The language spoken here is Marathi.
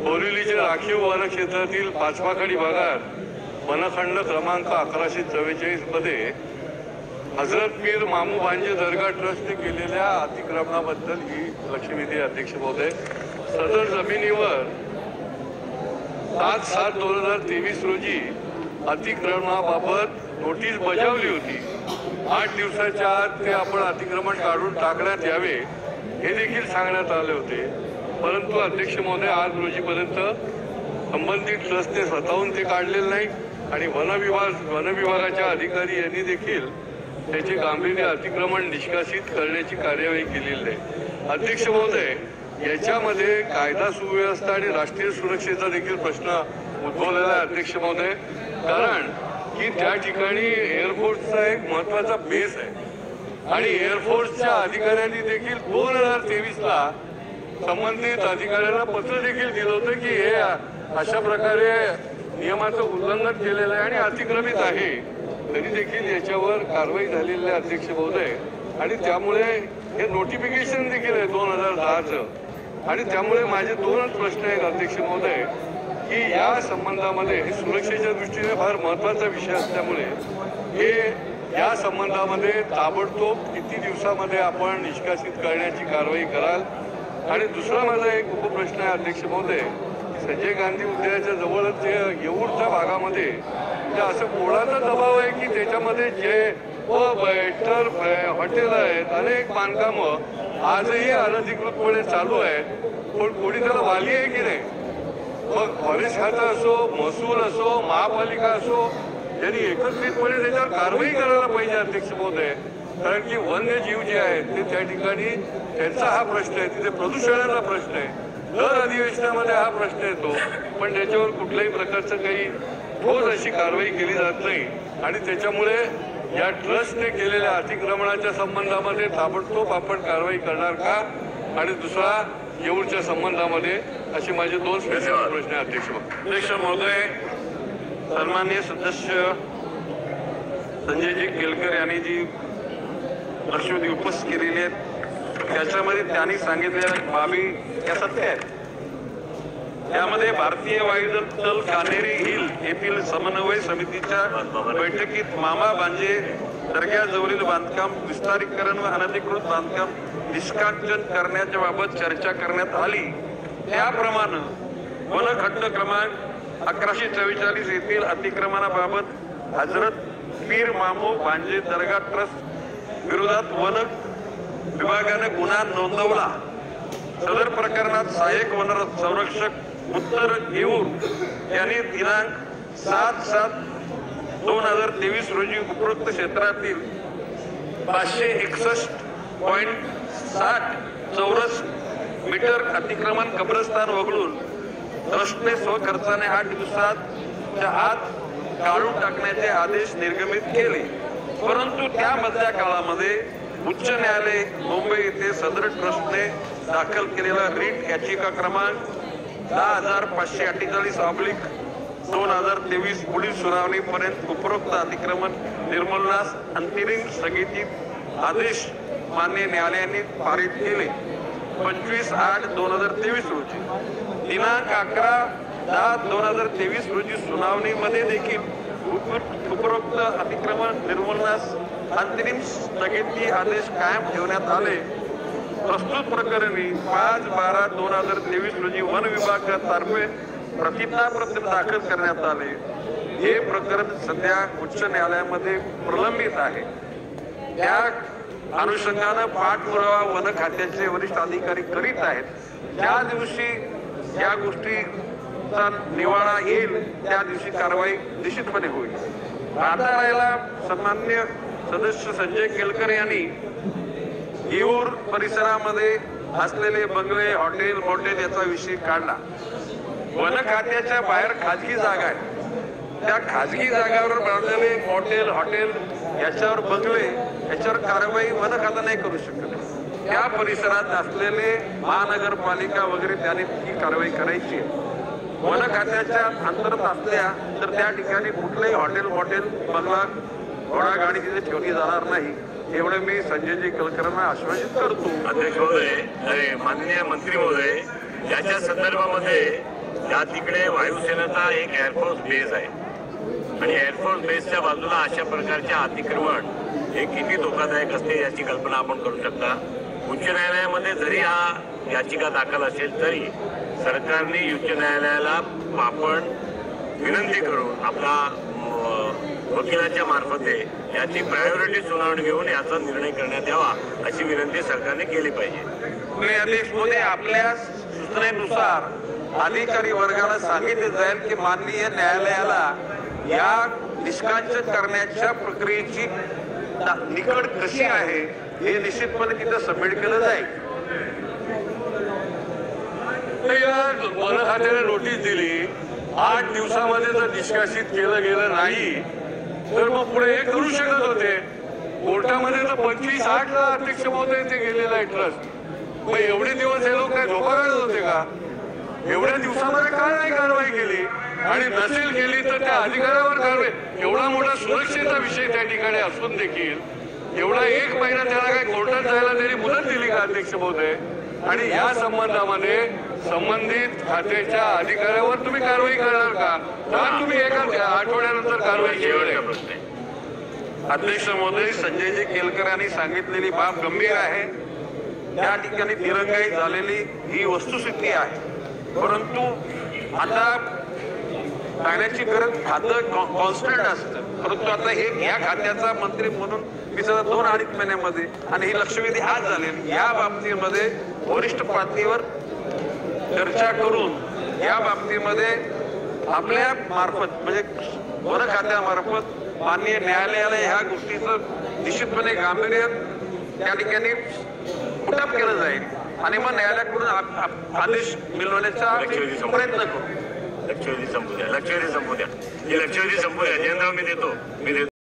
बोरिवलीच्या राखीव वन क्षेत्रातील पाचपाखडी भागात वनखंड क्रमांक 1144 मध्ये हजरत पीर मामू भांजे दर्गा ट्रस्टने केलेल्या अतिक्रमणाबद्दल ही लक्षवेधी अध्यक्ष महोदय, सदर जमिनीवर 7/7/2023 रोजी अतिक्रमणाबाबत नोटीस बजावली होती. 8 दिवसाच्या आत ते आपण अतिक्रमण काढून टाकण्यात यावे हे देखील सांगण्यात आले होते. परंतु अध्यक्ष महोदय, आज रोजीपर्यंत संबंधित ट्रस्टने स्वतःहून ते काढलेले नाही आणि वन विभागाच्या अधिकारी यांनी देखील त्याचे गांभीर्य अतिक्रमण निष्कासित करण्याची कार्यवाही केलेली नाही. अध्यक्ष महोदय, याच्यामध्ये कायदा सुव्यवस्था आणि राष्ट्रीय सुरक्षेचा देखील प्रश्न उद्भवलेला आहे अध्यक्ष महोदय. कारण की त्या ठिकाणी एअरफोर्सचा एक महत्वाचा बेस आहे आणि एअरफोर्सच्या अधिकाऱ्यांनी देखील 2023ला संबंधित अधिकाऱ्यांना पत्र देखील दिलं होतं की हे अशा प्रकारे नियमाचं उल्लंघन केलेलं आहे आणि अतिक्रमित आहे. तरी देखील याच्यावर कारवाई झालेली आहे अध्यक्ष महोदय. आणि त्यामुळे हे नोटिफिकेशन देखील आहे 2010चं. आणि त्यामुळे माझे दोनच प्रश्न आहेत अध्यक्ष महोदय की या संबंधामध्ये सुरक्षेच्या दृष्टीने फार महत्वाचा विषय असल्यामुळे हे या संबंधामध्ये ताबडतोब किती दिवसामध्ये आपण निष्कासित करण्याची कारवाई कराल. आणि दुसरा माझा एक उपप्रश्न आहे अध्यक्ष महोदय, संजय गांधी उद्यानाच्या जवळच जे येऊरच्या भागामध्ये जे असं कोणाचा दबाव आहे की त्याच्यामध्ये जे वेटर हॉटेल आहेत, अनेक बांधकामं आजही अनधिकृतपणे चालू आहेत, पण कोणी त्याला वाली आहे की नाही. मग फॉरेस्ट खातं असो, महसूल असो, महापालिका असो, यांनी एकत्रितपणे त्याच्यावर कारवाई करायला पाहिजे अध्यक्ष महोदय. कारण की वन्यजीव जे आहेत ते त्या ठिकाणी त्यांचा हा प्रश्न आहे, तिथे प्रदूषणाचा प्रश्न आहे, दर अधिवेशनामध्ये हा प्रश्न येतो, पण त्याच्यावर कुठल्याही प्रकारचं काही ठोस अशी कारवाई केली जात नाही. आणि त्याच्यामुळे या ट्रस्टने केलेल्या अतिक्रमणाच्या संबंधामध्ये ताबडतोब आपण कारवाई करणार का, आणि दुसरा येऊरच्या संबंधामध्ये, असे माझे दोन स्पेसिफिक प्रश्न आहे अध्यक्ष महोदय. सन्माननीय सदस्य संजयजी केलकर यांनी जी लक्षवेधी उपस्थित केलेली आहेत त्याच्यामध्ये त्यांनी सांगितलेल्या बाबी या सत्य आहेत. यामध्ये भारतीय वायुदल कान्हेरी हिल येथील समन्वय समितीच्या बैठकीत मामा भांजे दर्ग्याजवळील बांधकाम विस्तारीकरण व अनधिकृत बांधकाम निष्कासन करण्याच्या बाबत चर्चा करण्यात आली. त्याप्रमाणे वनखंड क्रमांक 1144 येथील अतिक्रमणाबाबत हजरत पीर मामू भांजे दर्गा ट्रस्ट विरोधात वन विभागाने गुन्हा नोंदवला. सदर प्रकरणात सहाय्यक वन संरक्षक उत्तर येऊर यांनी दिनांक 7/7/2023 रोजी उपरोक्त क्षेत्रातील 561.60 चौरस मीटर अतिक्रमण कब्रस्तान वगळून ट्रस्टने स्वखर्चाने 8 दिवसाच्या आत काढून टाकण्याचे आदेश निर्गमित केले. परंतु त्यामधल्या काळामध्ये उच्च न्यायालय मुंबई येथे सदर ट्रस्टने दाखल केलेला रीट याचिका क्रमांक 10,548/2023 पुढील सुनावणीपर्यंत उपरोक्त अतिक्रमण निर्मूलनास अंतरिम स्थगिती आदेश मान्य न्यायालयाने पारित केले. 25/8/2023 रोजी दिनांक 11/10/2023 रोजी सुनावणीमध्ये देखील उपरोक्त अतिक्रमण निर्मूलनास अंतरिम स्थगिती आदेश कायम ठेवण्यात आले. प्रस्तुत प्रकरणी 5/12/2023 रोजी वन विभागातर्फे प्रतिज्ञापत्र दाखल करण्यात आले. हे प्रकरण सध्या उच्च न्यायालयामध्ये प्रलंबित आहे. त्या अनुषंगाने पाठपुरावा वन खात्याचे वरिष्ठ अधिकारी करीत आहेत. ज्या दिवशी या गोष्टीचा निवाडा येईल त्या दिवशी कारवाई निश्चितपणे होईल. आता राहिला सन्माननीय सदस्य संजय केलकर यांनी येऊर परिसरामध्ये असलेले बंगले, हॉटेल मोटेल याचा विषय काढला. वन खात्याच्या बाहेर खाजगी जागा आहे, त्या खाजगी जागावर बांधलेले मोटेल, हॉटेल याच्यावर बंगले याच्यावर कारवाई वन खाता नाही करू शकत. त्या परिसरात असलेले महानगरपालिका वगैरे त्याने ही कारवाई करायची आहे. वन खात्याच्या अंतर्गत असल्या तर त्या ठिकाणी कुठलंही हॉटेल, मोटेल, बंगला, घोडागाडी तिथे ठेवली जाणार नाही, एवढं मी संजयजी केलकरांना आश्वासित करतो. अध्यक्ष महोदय, माननीय मंत्री महोदय, याच्या संदर्भामध्ये त्या तिकडे वायुसेनेचा एक एअरफोर्स बेस आहे आणि एअरफोर्स बेसच्या बाजूला अशा प्रकारचे अतिक्रमण हे किती धोकादायक असते याची कल्पना आपण करू शकता. उच्च न्यायालयामध्ये जरी हा याचिका दाखल असेल तरी सरकारने उच्च न्यायालयाला आपण विनंती करून आपला वकिलाच्या मार्फत याची प्रायोरिटी सुनावणी घेऊन याचा निर्णय करण्यात यावा अशी विनंती सरकारने केली पाहिजे. आदेशमध्ये आपल्या सूचनेनुसार अधिकारी वर्गाला सांगितले जाईल की माननीय न्यायालयाला या निष्कांचन करण्याच्या प्रक्रियेची निकड कशी आहे हे निश्चितपणे तिथं सबमिट केलं जाईल. वन खात्याने नोटीस दिली, 8 दिवसामध्ये जर निष्कासित केलं गेलं नाही तर मग पुढे हे करू शकत होते. कोर्टामध्ये तर 25-8 ला अध्यक्ष महोदय ते गेलेलं आहे ट्रस्ट. मग एवढे दिवस हे लोक काय झोपा काढत होते का? एवढ्या दिवसामध्ये काय नाही कारवाई केली आणि नसेल केली तर त्या अधिकाऱ्यावर कारवाई. एवढा मोठा सुरक्षेचा विषय त्या ठिकाणी असून देखील एवढा 1 महिना त्याला काय कोर्टात जायला तरी मुदत दिली का अध्यक्ष महोदय? आणि या संबंधामध्ये संबंधित खात्याच्या अधिकाऱ्यावर तुम्ही कारवाई करणार का तुम्ही एका आठवड्यानंतर कारवाई केली? अध्यक्ष महोदय, संजयजी केलकर यांनी सांगितलेली बाब गंभीर आहे. त्या ठिकाणी दिरंगाई झालेली ही वस्तुस्थिती आहे. परंतु आता सांगण्याची गरज खातं कॉन्स्टंट असतं. परंतु आता हे या खात्याचा मंत्री म्हणून मी सध्या 2-2.5 महिन्यामध्ये आणि ही लक्षवेधी आज झालेली या बाबतीमध्ये वरिष्ठ पातळीवर चर्चा करून या बाबतीमध्ये आपल्या मार्फत म्हणजे वन खात्यामार्फत माननीय न्यायालयाला ह्या गोष्टीचं निश्चितपणे गांभीर्य त्या ठिकाणी उठाव केलं जाईल आणि मग न्यायालयाकडून आदेश मिळवण्याचा प्रयत्न करू. लक्षवेधी संपू द्या. ही लक्षवेधी संपू द्या. जनराव मी देतो.